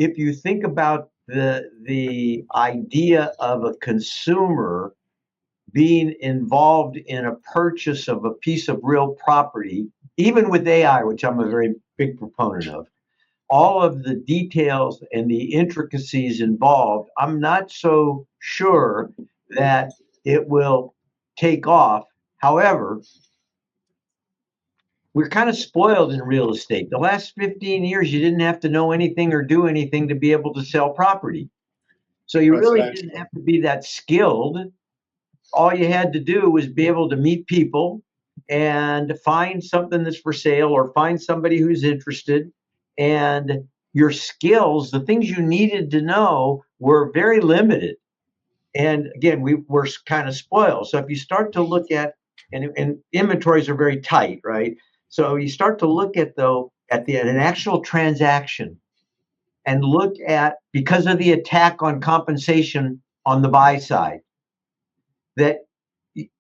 if you think about the idea of a consumer being involved in a purchase of a piece of real property, even with AI, which I'm a very big proponent of, all of the details and the intricacies involved, I'm not so sure that it will take off. However, we're kind of spoiled in real estate. The last 15 years, you didn't have to know anything or do anything to be able to sell property. So you really didn't have to be that skilled. All you had to do was be able to meet people and find something that's for sale or find somebody who's interested. And your skills, the things you needed to know, were very limited. And again, we were kind of spoiled. So if you start to look at, and inventories are very tight, right? So you start to look at, though, at an actual transaction and look at, because of the attack on compensation on the buy side, that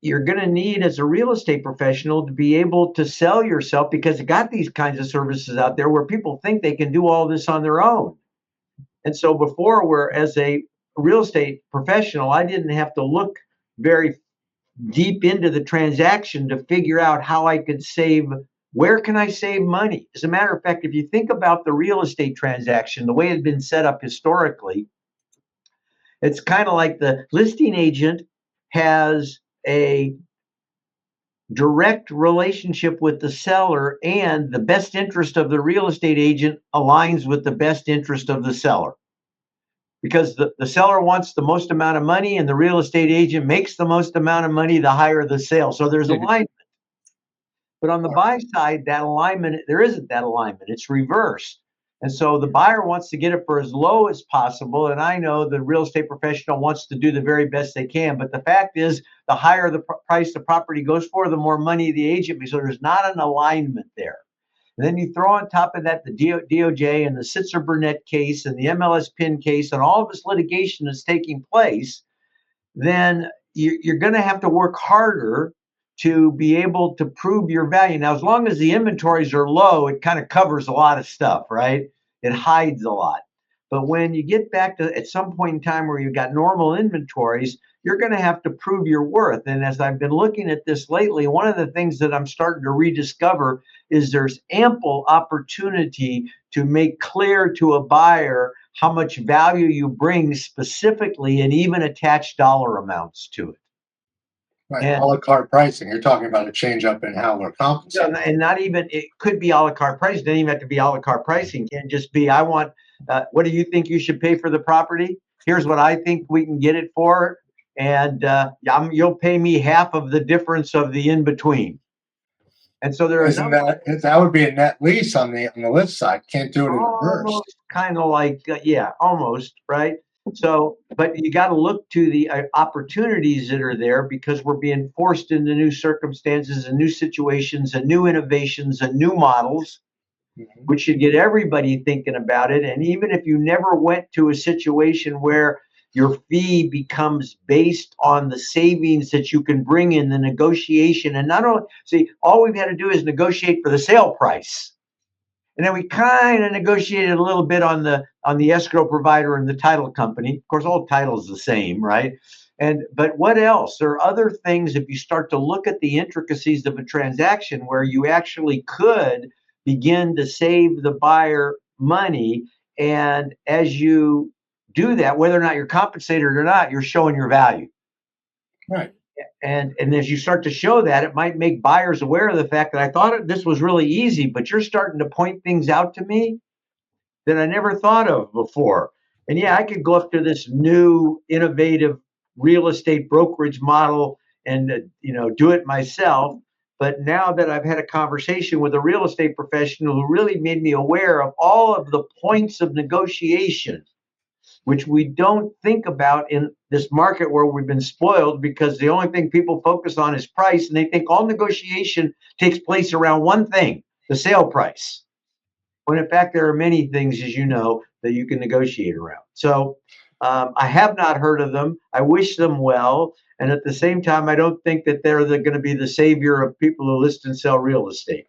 you're going to need as a real estate professional to be able to sell yourself, because you got these kinds of services out there where people think they can do all this on their own. And so before, where as a real estate professional, I didn't have to look very deep into the transaction to figure out how I could save. Where can I save money? As a matter of fact, if you think about the real estate transaction, the way it had been set up historically, it's kind of like the listing agent has a direct relationship with the seller, and the best interest of the real estate agent aligns with the best interest of the seller, because the seller wants the most amount of money and the real estate agent makes the most amount of money the higher the sale. So there's alignment. But on the buy side, that alignment, there isn't that alignment. It's reversed. And so the buyer wants to get it for as low as possible. And I know the real estate professional wants to do the very best they can. But the fact is, the higher the price the property goes for, the more money the agent makes. So there's not an alignment there. And then you throw on top of that the DOJ and the Sitzer-Burnett case and the MLS PIN case and all of this litigation that's taking place, then you're going to have to work harder to be able to prove your value. Now, as long as the inventories are low, it kind of covers a lot of stuff, right? It hides a lot. But when you get back to at some point in time where you've got normal inventories, you're going to have to prove your worth. And as I've been looking at this lately, one of the things that I'm starting to rediscover is there's ample opportunity to make clear to a buyer how much value you bring specifically, and even attach dollar amounts to it. Right, a la carte pricing. You're talking about a change up in how we're compensating. And not even, it could be a la carte pricing. It doesn't even have to be a la carte pricing. It can just be, I want, what do you think you should pay for the property? Here's what I think we can get it for. And you'll pay me half of the difference of the in between. And so there is that would be a net lease on the list side. Can't do it in reverse. Kind of like, almost, right? So, but you got to look to the opportunities that are there, because we're being forced into new circumstances and new situations and new innovations and new models, which should get everybody thinking about it. And even if you never went to a situation where your fee becomes based on the savings that you can bring in the negotiation, and not only, all we've had to do is negotiate for the sale price. And then we kind of negotiated a little bit on the escrow provider and the title company. Of course, all title's the same, right? But what else? There are other things, if you start to look at the intricacies of a transaction, where you actually could begin to save the buyer money. And as you do that, whether or not you're compensated or not, you're showing your value. Right. And as you start to show that, it might make buyers aware of the fact that I thought this was really easy, but you're starting to point things out to me that I never thought of before. And I could go up to this new innovative real estate brokerage model and do it myself. But now that I've had a conversation with a real estate professional who really made me aware of all of the points of negotiation, which we don't think about in this market where we've been spoiled, because the only thing people focus on is price, and they think all negotiation takes place around one thing, the sale price. When in fact, there are many things, as you know, that you can negotiate around. So I have not heard of them. I wish them well. And at the same time, I don't think that they're going to be the savior of people who list and sell real estate.